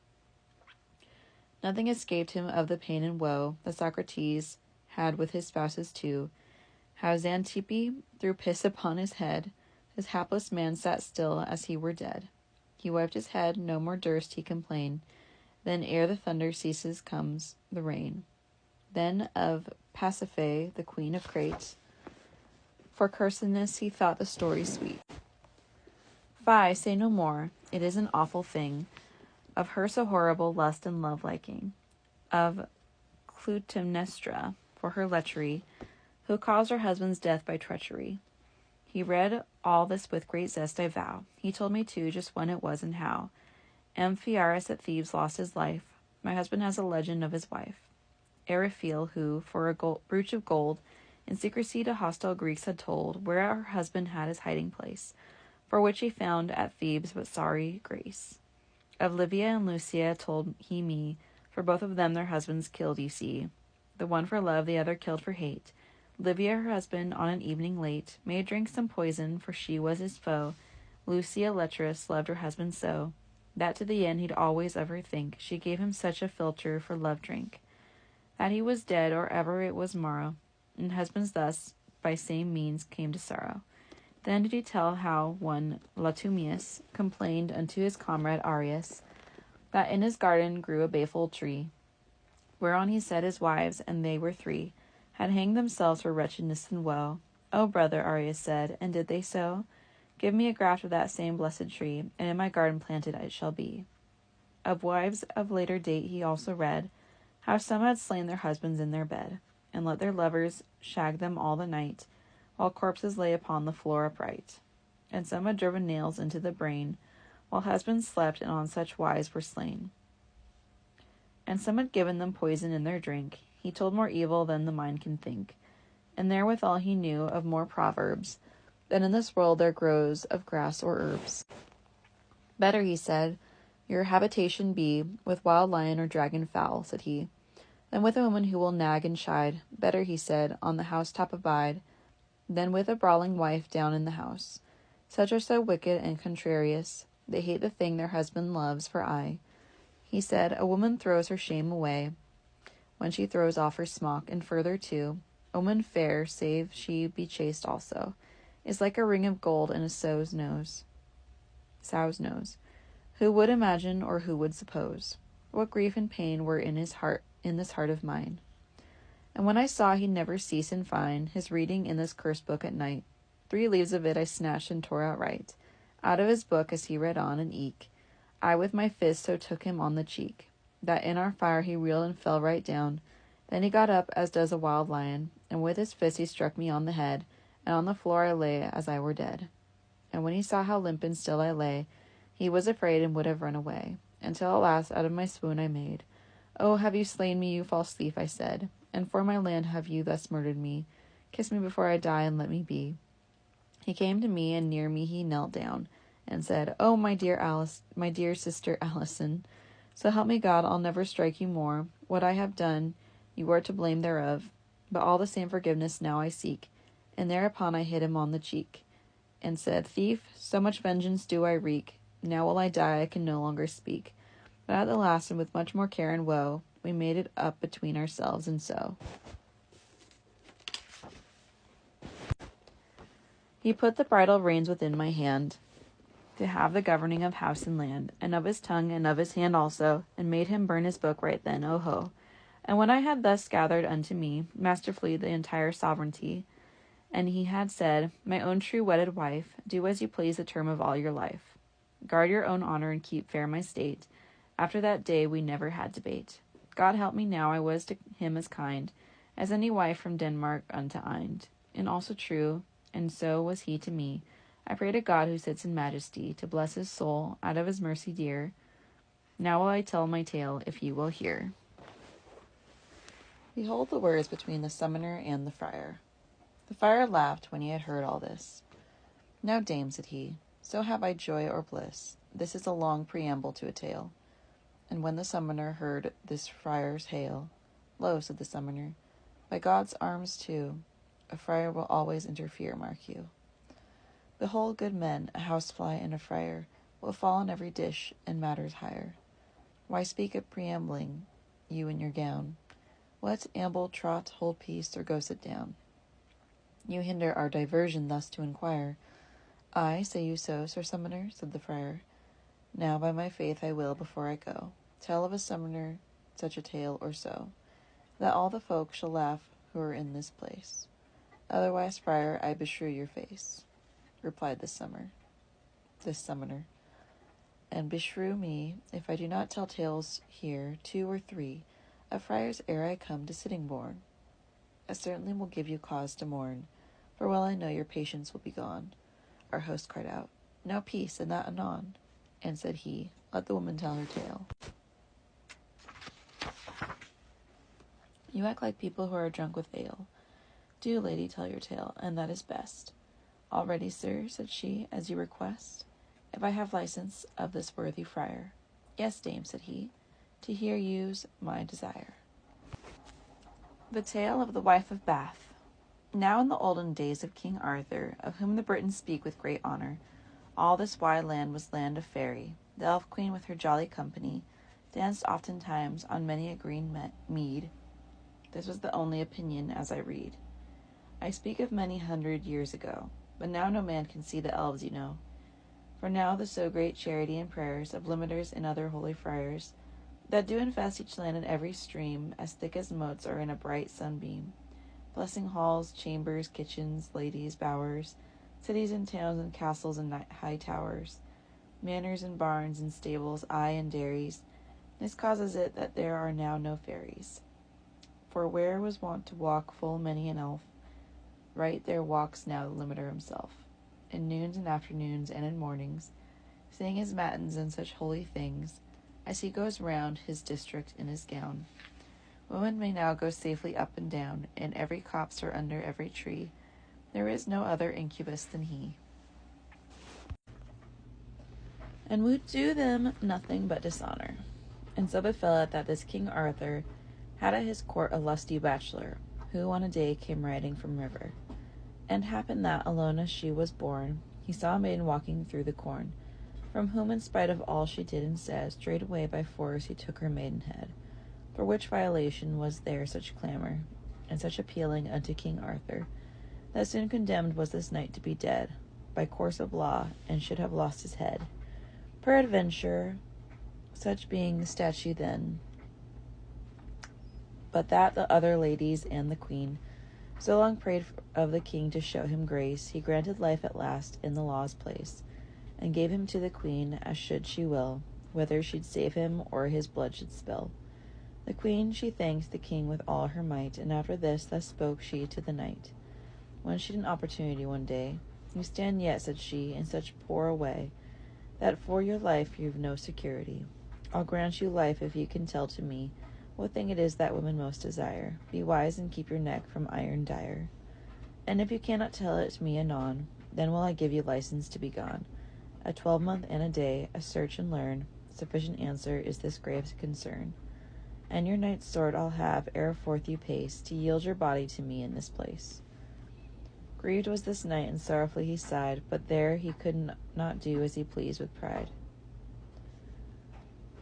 Speaker 1: Nothing escaped him of the pain and woe that Socrates had with his spouses two, how Xantippe threw piss upon his head, his hapless man sat still as he were dead. He wiped his head, no more durst he complain, then ere the thunder ceases comes the rain. Then of Pasiphae, the queen of Crete, for cursedness he thought the story sweet. Fie, say no more, it is an awful thing, of her so horrible lust and love-liking, of Clytemnestra, for her lechery, who caused her husband's death by treachery. He read all this with great zest, I vow. He told me, too, just when it was and how. Amphiaraus at Thebes lost his life. My husband has a legend of his wife, Eriphyle, who, for a brooch of gold, in secrecy to hostile Greeks had told, where her husband had his hiding place, for which he found at Thebes but sorry grace. Of Livia and Lucia told he me, for both of them their husbands killed, you see, the one for love, the other killed for hate. Livia, her husband, on an evening late, made drink some poison, for she was his foe. Lucia, lecherous, loved her husband so, that to the end he'd always of her think. She gave him such a filter for love drink, that he was dead, or ever it was morrow. And husbands thus, by same means, came to sorrow. Then did he tell how one Latumius complained unto his comrade Arius, that in his garden grew a bayful tree, whereon he said his wives, and they were three, had hanged themselves for wretchedness and woe. O brother, Arius said, and did they so? Give me a graft of that same blessed tree, and in my garden planted it shall be. Of wives of later date he also read, how some had slain their husbands in their bed, and let their lovers shag them all the night, while corpses lay upon the floor upright. And some had driven nails into the brain, while husbands slept, and on such wise were slain. And some had given them poison in their drink. He told more evil than the mind can think, and therewithal he knew of more proverbs than in this world there grows of grass or herbs. Better, he said, your habitation be with wild lion or dragon fowl, said he, than with a woman who will nag and chide. Better, he said, on the housetop abide, than with a brawling wife down in the house. Such are so wicked and contrarious, they hate the thing their husband loves, for I, he said, a woman throws her shame away when she throws off her smock, and further too, a woman fair, save she be chaste also, is like a ring of gold in a sow's nose. Who would imagine, or who would suppose, what grief and pain were in his heart, in this heart of mine? And when I saw he'd never cease in fine his reading in this cursed book at night, 3 leaves of it I snatched and tore outright, out of his book as he read on, and eke, I with my fist so took him on the cheek, that in our fire he reeled and fell right down. Then he got up as does a wild lion, and with his fist he struck me on the head, and on the floor I lay as I were dead. And when he saw how limp and still I lay, he was afraid and would have run away, until at last out of my swoon I made, Oh, have you slain me, you false thief, I said, and for my land have you thus murdered me? Kiss me before I die, and let me be. He came to me, and near me he knelt down, and said, Oh, my dear sister Allison, so help me God, I'll never strike you more. What I have done, you are to blame thereof, but all the same forgiveness now I seek. And thereupon I hit him on the cheek, and said, Thief, so much vengeance do I wreak. Now will I die, I can no longer speak. But at the last, and with much more care and woe, we made it up between ourselves, and so. He put the bridle reins within my hand, to have the governing of house and land, and of his tongue, and of his hand also, and made him burn his book right then, oh ho. And when I had thus gathered unto me, masterfully, the entire sovereignty, and he had said, My own true wedded wife, do as you please the term of all your life. Guard your own honor, and keep fair my state. After that day we never had debate. God help me now, I was to him as kind as any wife from Denmark unto Ind, and also true, and so was he to me. I pray to God who sits in majesty, to bless his soul, out of his mercy dear. Now will I tell my tale, if you will hear. Behold the words between the summoner and the friar. The friar laughed when he had heard all this. Now, dame, said he, so have I joy or bliss. This is a long preamble to a tale. And when the summoner heard this friar's hail, Lo, said the summoner, by God's arms too, a friar will always interfere, mark you. Behold, good men, a housefly and a friar will fall on every dish, and matters higher. Why speak of preambling, you in your gown? What, amble, trot, hold peace, or go sit down? You hinder our diversion thus to inquire. Ay, say you so, sir summoner, said the friar. Now by my faith I will, before I go, tell of a summoner such a tale or so, that all the folk shall laugh who are in this place. Otherwise, friar, I beshrew your face, replied this summoner, and beshrew me if I do not tell tales here, 2 or 3, of friars ere I come to sitting born. I certainly will give you cause to mourn, for well I know your patience will be gone. Our host cried out, Now peace, and that anon. And said he, Let the woman tell her tale. You act like people who are drunk with ale. Do, lady, tell your tale, and that is best. All ready, sir, said she, as you request, if I have license of this worthy friar. Yes, dame, said he, to hear you's my desire. The Tale of the Wife of Bath. Now in the olden days of King Arthur, of whom the Britons speak with great honour, all this wide land was land of faery. The elf queen with her jolly company danced oftentimes on many a green mead. This was the only opinion as I read. I speak of many 100 years ago, but now no man can see the elves, you know. For now the so great charity and prayers of limiters and other holy friars, that do infest each land and every stream, as thick as motes are in a bright sunbeam, blessing halls, chambers, kitchens, ladies' bowers, cities and towns and castles and high towers, manors and barns and stables, aye, and dairies. This causes it that there are now no fairies. For where was wont to walk full many an elf, right there walks now the limiter himself, in noons and afternoons and in mornings, saying his matins and such holy things, as he goes round his district in his gown. Women may now go safely up and down, in every copse or under every tree. There is no other incubus than he, and would do them nothing but dishonour. And so befell it that this King Arthur had at his court a lusty bachelor, who one a day came riding from river. And happened that, alone as she was born, he saw a maiden walking through the corn, from whom, in spite of all she did and said, straightway by force he took her maidenhead. For which violation was there such clamour, and such appealing unto King Arthur, that soon condemned was this knight to be dead, by course of law, and should have lost his head. Peradventure, such being the statute then, but that the other ladies and the queen so long prayed of the king to show him grace, he granted life at last in the law's place, and gave him to the queen as should she will, whether she'd save him or his blood should spill. The queen she thanked the king with all her might, and after this thus spoke she to the knight. When she'd an opportunity one day, "You stand yet," said she, "in such poor a way, that for your life you've no security. I'll grant you life if you can tell to me what thing it is that women most desire. Be wise and keep your neck from iron dire. And if you cannot tell it to me anon, then will I give you license to be gone. A 12-month and a day, a search and learn, sufficient answer is this grave concern. And your knight's sword I'll have ere forth you pace, to yield your body to me in this place." Grieved was this knight, and sorrowfully he sighed, but there he could not do as he pleased with pride.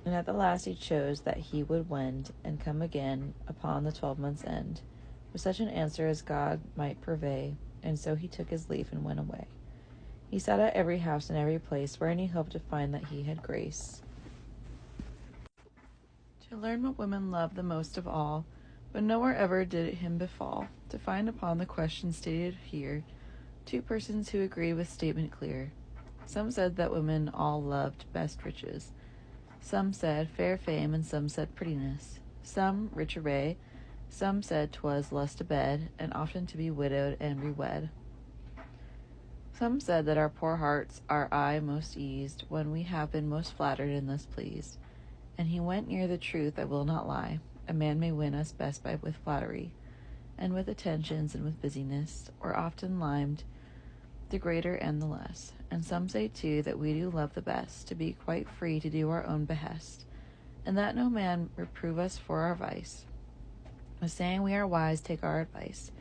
Speaker 1: And at the last he chose that he would wend, and come again upon the 12 months' end, with such an answer as God might purvey, and so he took his leave and went away. He sought out every house and every place, wherein he hoped to find that he had grace to learn what women love the most of all, but nowhere ever did it him befall to find upon the question stated here 2 persons who agreed with statement clear. Some said that women all loved best riches, some said fair fame, and some said prettiness, some rich array, some said 'twas lust to bed, and often to be widowed and re-wed. Some said that our poor hearts are aye most eased when we have been most flattered and thus pleased. And he went near the truth, I will not lie. A man may win us best with flattery, and with attentions and with busyness, or often limed the greater and the less. And some say too that we do love the best, to be quite free to do our own behest, and that no man reprove us for our vice. But saying we are wise, take our advice.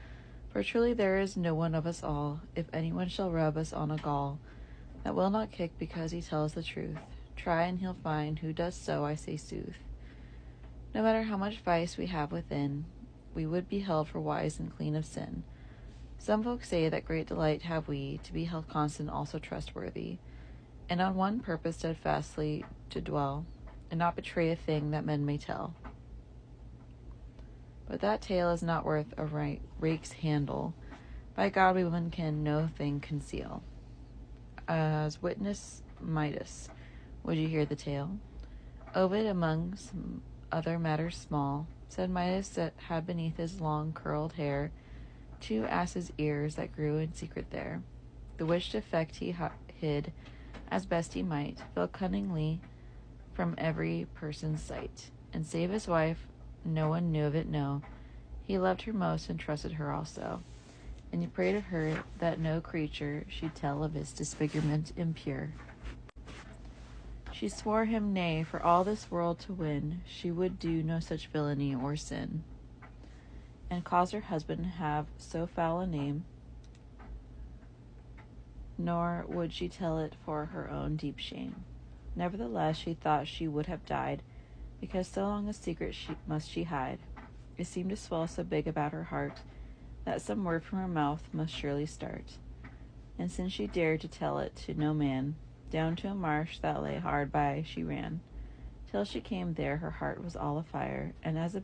Speaker 1: For truly there is no one of us all, if anyone shall rub us on a gall, that will not kick because he tells the truth. Try and he'll find who does so, I say sooth. No matter how much vice we have within, we would be held for wise and clean of sin. Some folks say that great delight have we to be held constant, also trustworthy, and on one purpose steadfastly to dwell, and not betray a thing that men may tell. But that tale is not worth a rake's handle. By God, we women can no thing conceal. As witness Midas, would you hear the tale? Ovid, among some other matters small, said Midas that had beneath his long curled hair 2 asses' ears that grew in secret there, the which defect he hid as best he might, fell cunningly from every person's sight, and save his wife, no one knew of it, no. He loved her most and trusted her also, and he prayed of her that no creature should tell of his disfigurement impure. She swore him nay, for all this world to win, she would do no such villainy or sin. and cause her husband have so foul a name, nor would she tell it for her own deep shame. Nevertheless, she thought she would have died, because so long a secret must she hide. It seemed to swell so big about her heart that some word from her mouth must surely start. And since she dared to tell it to no man, down to a marsh that lay hard by she ran, till she came there her heart was all afire, and as a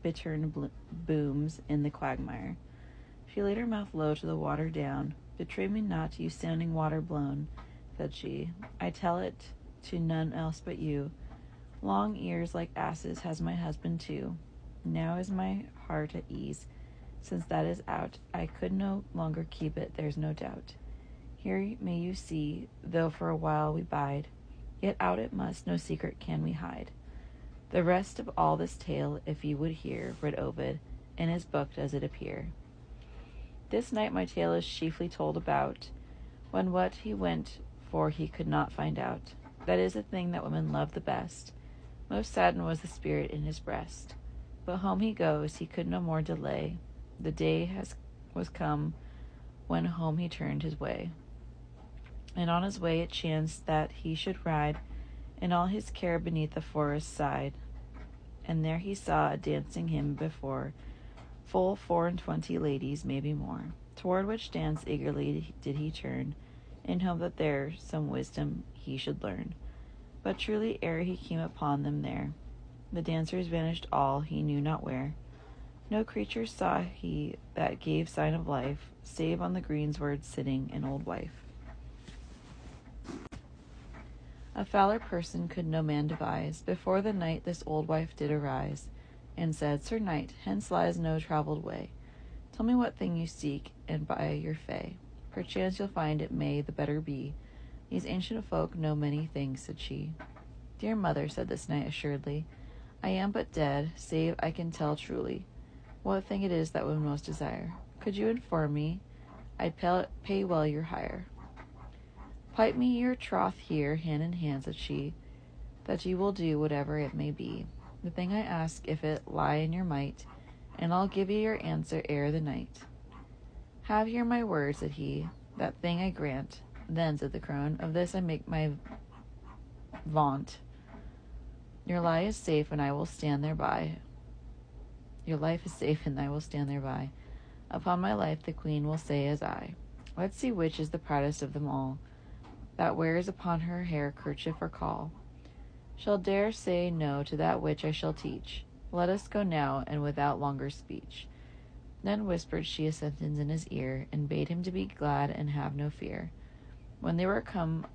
Speaker 1: bittern booms in the quagmire. She laid her mouth low to the water down. Betray me not, you sounding water blown, said she. I tell it to none else but you. Long ears like asses has my husband too. Now is my heart at ease. Since that is out, I could no longer keep it, there's no doubt. Here may you see, though for a while we bide, yet out it must, no secret can we hide. The rest of all this tale, if you would hear, read Ovid, in his book does it appear. This night my tale is chiefly told about, when what he went for he could not find out. That is a thing that women love the best. Most saddened was the spirit in his breast. But home he goes, he could no more delay. The day was come when home he turned his way. And on his way it chanced that he should ride in all his care beneath the forest side. And there he saw a dancing him before, full 24 ladies, maybe more. Toward which dance eagerly did he turn, in hope that there some wisdom he should learn. But truly ere he came upon them there, the dancers vanished all, he knew not where. No creature saw he that gave sign of life, save on the greensward sitting an old wife. A fouler person could no man devise. Before the night this old wife did arise, and said, Sir knight, hence lies no travelled way. Tell me what thing you seek, and by your fay, perchance you'll find it may the better be. These ancient folk know many things, said she. Dear mother, said this knight assuredly, I am but dead, save I can tell truly what thing it is that women most desire. Could you inform me, I'd pay well your hire. Pipe me your troth here, hand in hand, said she, that you will do whatever it may be. The thing I ask, if it lie in your might, and I'll give you your answer ere the night. Have here my word, said he, that thing I grant. Then, said the crone, of this I make my vaunt. Your lie is safe, and I will stand thereby. Your life is safe, and I will stand thereby. Upon my life, the queen will say as I. Let's see which is the proudest of them all, that wears upon her hair kerchief or caul. Shall dare say no to that which I shall teach. Let us go now, and without longer speech. Then whispered she a sentence in his ear, and bade him to be glad and have no fear. When they were come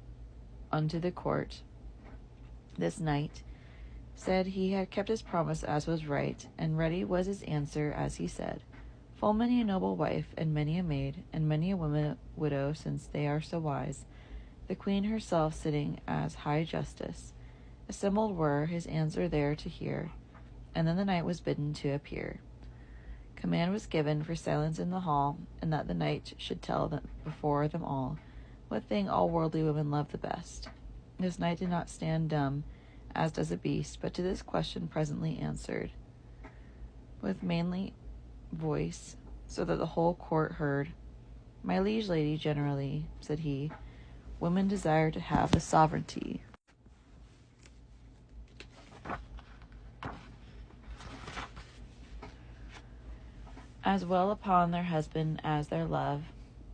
Speaker 1: unto the court, this knight said he had kept his promise as was right, and ready was his answer as he said, Full many a noble wife, and many a maid, and many a woman widow, since they are so wise, the queen herself sitting as high justice, assembled were his answer there to hear, and then the knight was bidden to appear. Command was given for silence in the hall, and that the knight should tell them before them all what thing all worldly women love the best. This knight did not stand dumb, as does a beast, but to this question presently answered, with manly voice, so that the whole court heard. My liege lady, generally, said he, women desire to have the sovereignty. As well upon their husband as their love,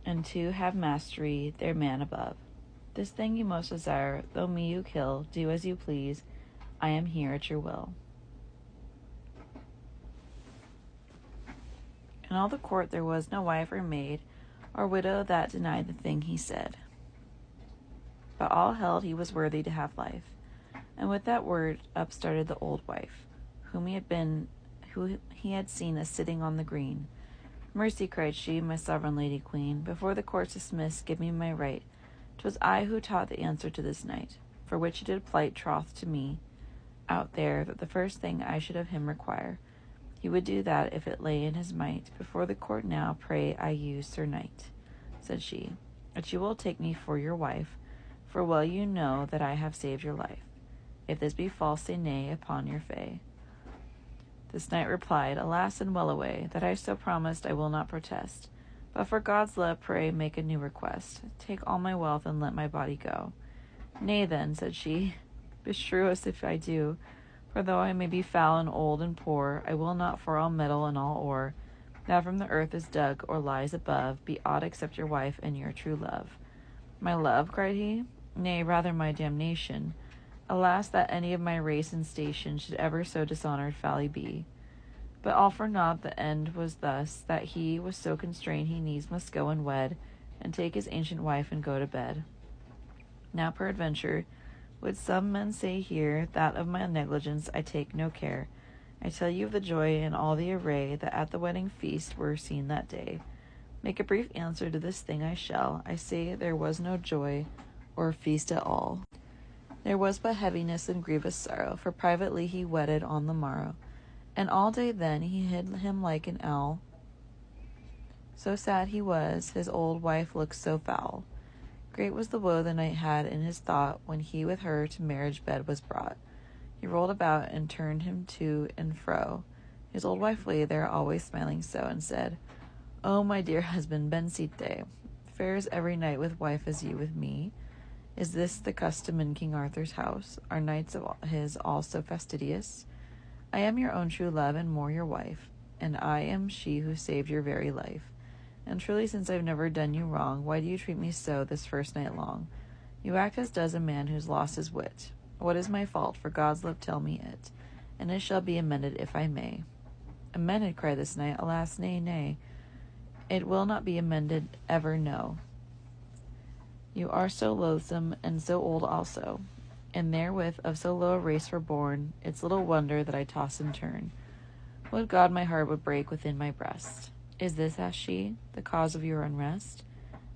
Speaker 1: and to have mastery their man above. This thing you most desire, though me you kill, do as you please, I am here at your will. In all the court there was no wife or maid or widow that denied the thing he said. But all held he was worthy to have life. And with that word up started the old wife, who he had seen as sitting on the green. Mercy, cried she, my sovereign lady queen, before the court's dismissed, give me my right. 'Twas I who taught the answer to this knight, for which he did plight troth to me out there, that the first thing I should of him require, he would do that if it lay in his might. Before the court now, pray I you, sir knight, said she, that you will take me for your wife, for well you know that I have saved your life. If this be false, say nay upon your fay. This knight replied, Alas and well away, that I so promised I will not protest. But for God's love, pray make a new request. Take all my wealth and let my body go. Nay then, said she, beshrew us if I do, for though I may be foul and old and poor, I will not for all metal and all ore, that from the earth is dug or lies above, be aught except your wife and your true love. My love, cried he? Nay, rather my damnation. Alas, that any of my race and station should ever so dishonored foully be. But all for naught the end was thus, that he was so constrained he needs must go and wed, and take his ancient wife and go to bed. Now peradventure, would some men say here, that of my negligence I take no care. I tell you of the joy and all the array that at the wedding feast were seen that day. Make a brief answer to this thing I shall. I say there was no joy or feast at all. There was but heaviness and grievous sorrow, for privately he wedded on the morrow. And all day then he hid him like an owl. So sad he was, his old wife looked so foul. Great was the woe the knight had in his thought, when he with her to marriage bed was brought. He rolled about and turned him to and fro. His old wife lay there, always smiling so, and said, O my dear husband, bensite, fair is every knight with wife as you with me. Is this the custom in King Arthur's house? Are knights of his all so fastidious? I am your own true love, and more your wife, and I am she who saved your very life. And truly, since I've never done you wrong, why do you treat me so this first night long? You act as does a man who's lost his wit. What is my fault? For God's love tell me it, and it shall be amended if I may. Amended, cried this knight. Alas, nay, nay. It will not be amended ever, no. You are so loathsome, and so old also, and therewith of so low a race were born, it's little wonder that I toss and turn. Would God my heart would break within my breast. Is this, asked she, the cause of your unrest?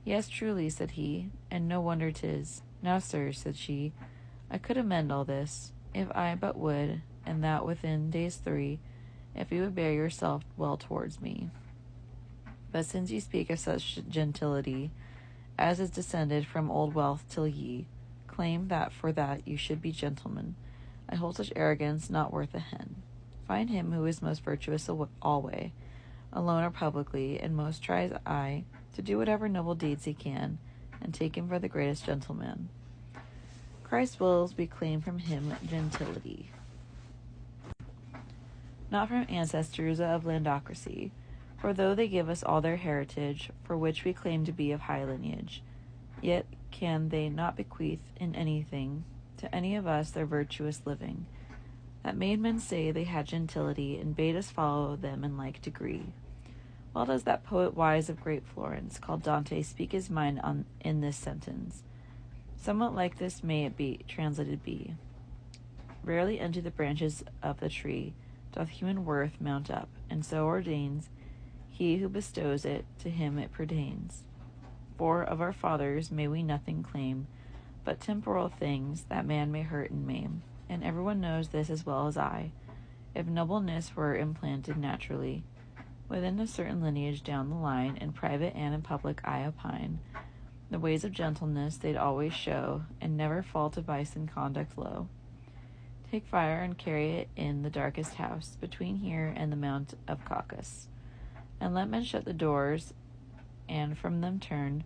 Speaker 1: Yes, truly, said he, and no wonder 'tis. Now, sir, said she, I could amend all this, if I but would, and that within days 3, if you would bear yourself well towards me. But since you speak of such gentility, as is descended from old wealth till ye claim that for that you should be gentlemen, I hold such arrogance not worth a hen. Find him who is most virtuous alway, alone or publicly, and most tries I to do whatever noble deeds he can, and take him for the greatest gentleman. Christ wills be claimed from him gentility, not from ancestors of landocracy, for though they give us all their heritage, for which we claim to be of high lineage, yet can they not bequeath in anything to any of us their virtuous living, that made men say they had gentility, and bade us follow them in like degree. Well does that poet wise of great Florence, called Dante, speak his mind in this sentence. Somewhat like this may it be translated be. Rarely unto the branches of the tree doth human worth mount up, and so ordains he who bestows it, to him it pertains. For of our fathers may we nothing claim, but temporal things that man may hurt and maim. And everyone knows this as well as I. If nobleness were implanted naturally within a certain lineage down the line, in private and in public I opine, the ways of gentleness they'd always show, and never fall to vice and conduct low. Take fire and carry it in the darkest house, between here and the Mount of Caucasus. And let men shut the doors, and from them turn,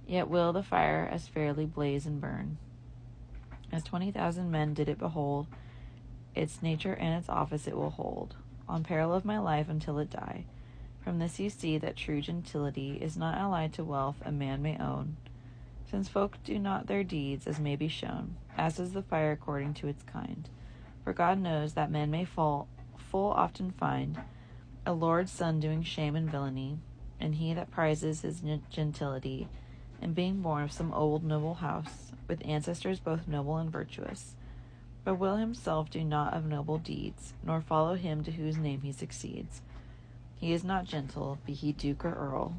Speaker 1: yet will the fire as fairly blaze and burn. As 20,000 men did it behold, its nature and its office it will hold, on peril of my life until it die. From this you see that true gentility is not allied to wealth a man may own, since folk do not their deeds as may be shown, as is the fire according to its kind. For God knows that men may full often find a lord's son doing shame and villainy, and he that prizes his gentility, and being born of some old noble house, with ancestors both noble and virtuous, but will himself do naught of noble deeds, nor follow him to whose name he succeeds. He is not gentle, be he duke or earl.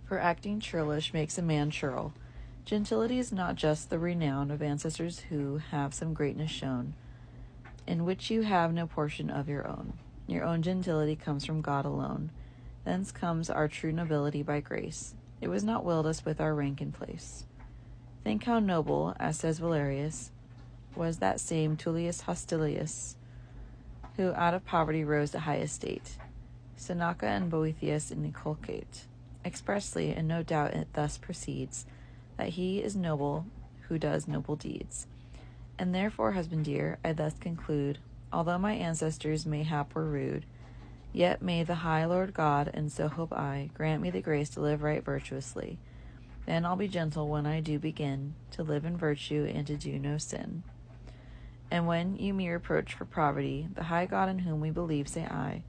Speaker 1: For acting churlish makes a man churl. Gentility is not just the renown of ancestors who have some greatness shown, in which you have no portion of your own. Your own gentility comes from God alone. Thence comes our true nobility by grace. It was not willed us with our rank and place. Think how noble, as says Valerius, was that same Tullius Hostilius, who out of poverty rose to high estate. Seneca and Boethius inculcate expressly, and no doubt it thus proceeds, that he is noble who does noble deeds. And therefore, husbandeer, I thus conclude, although my ancestors mayhap were rude, yet may the high Lord God, and so hope I, grant me the grace to live right virtuously. Then I'll be gentle when I do begin to live in virtue and to do no sin. And when you me reproach for poverty, the high God in whom we believe, say I,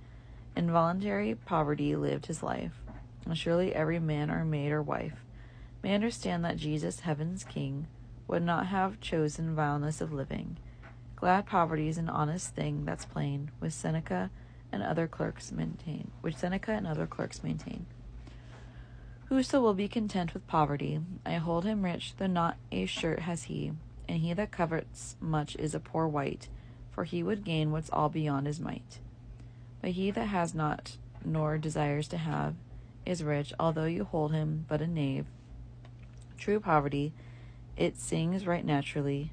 Speaker 1: in voluntary poverty lived his life. And surely every man or maid or wife may understand that Jesus, heaven's King, would not have chosen vileness of living. Glad poverty is an honest thing, that's plain, which Seneca and other clerks maintain. Whoso will be content with poverty, I hold him rich, though not a shirt has he, and he that covets much is a poor wight, for he would gain what's all beyond his might. But he that has not, nor desires to have, is rich, although you hold him but a knave. True poverty, it sings right naturally.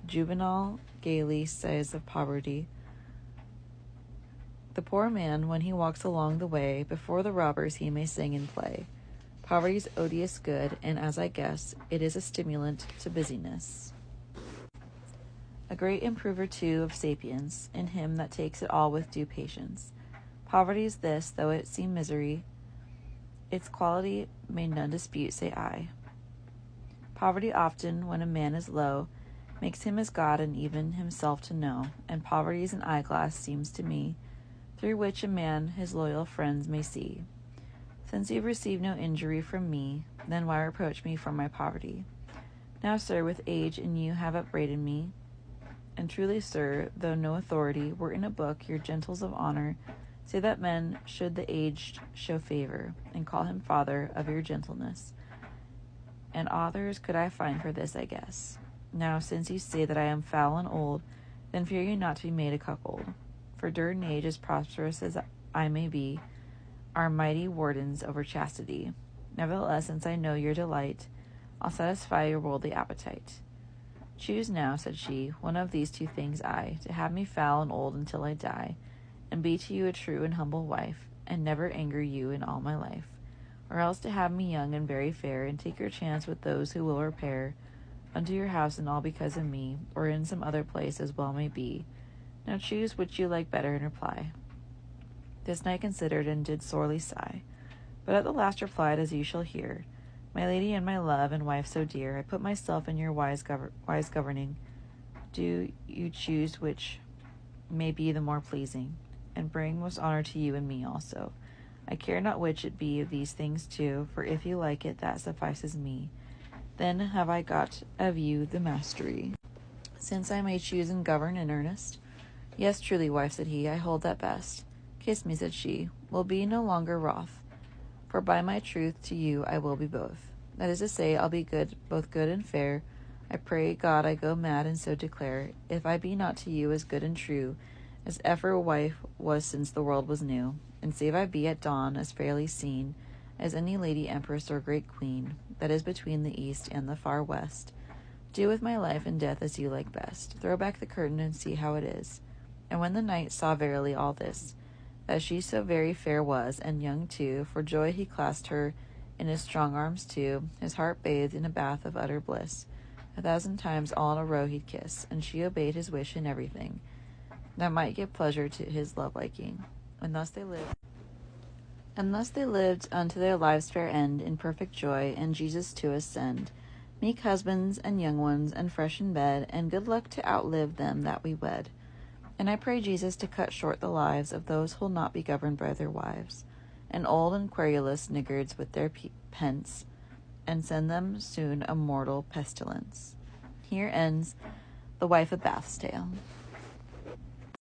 Speaker 1: Juvenal gaily says of poverty, the poor man, when he walks along the way, before the robbers he may sing and play. Poverty's odious good, and as I guess, it is a stimulant to busyness. A great improver, too, of sapience, in him that takes it all with due patience. Poverty's this, though it seem misery, its quality may none dispute, say I. Poverty often, when a man is low, makes him as God and even himself to know, and poverty's an eyeglass, seems to me, through which a man his loyal friends may see. Since you've received no injury from me, then why reproach me for my poverty? Now, sir, with age and you have upbraided me, and truly, sir, though no authority were in a book, your gentles of honor say that men should the aged show favor, and call him father of your gentleness. And authors could I find for this, I guess. Now, since you say that I am foul and old, then fear you not to be made a cuckold. For durden age, as prosperous as I may be, are mighty wardens over chastity. Nevertheless, since I know your delight, I'll satisfy your worldly appetite. Choose now, said she, one of these two things, I, to have me foul and old until I die, and be to you a true and humble wife, and never anger you in all my life, or else to have me young and very fair, and take your chance with those who will repair unto your house, and all because of me, or in some other place as well may be. Now choose which you like better, in reply. This knight considered, and did sorely sigh, but at the last replied, as you shall hear, my lady and my love and wife so dear, I put myself in your wise governing. Do you choose which may be the more pleasing, and bring most honor to you and me also. I care not which it be of these things two, for if you like it, that suffices me. Then have I got of you the mastery, since I may choose and govern in earnest. Yes, truly, wife, said he, I hold that best. Kiss me, said she, will be no longer wroth, for by my truth to you I will be both. That is to say, I'll be good, both good and fair. I pray God I go mad, and so declare, if I be not to you as good and true as ever wife was since the world was new, and save I be at dawn as fairly seen as any lady empress or great queen that is between the east and the far west, do with my life and death as you like best. Throw back the curtain and see how it is. And when the knight saw verily all this, that she so very fair was, and young too, for joy he clasped her in his strong arms too, his heart bathed in a bath of utter bliss. 1,000 times all in a row he'd kiss, and she obeyed his wish in everything that might give pleasure to his love-liking. And thus they lived unto their lives' fair end, in perfect joy, and Jesus to ascend. Meek husbands and young ones, and fresh in bed, and good luck to outlive them that we wed. And I pray Jesus to cut short the lives of those who'll not be governed by their wives, and old and querulous niggards with their pence, and send them soon a mortal pestilence. Here ends The Wife of Bath's Tale.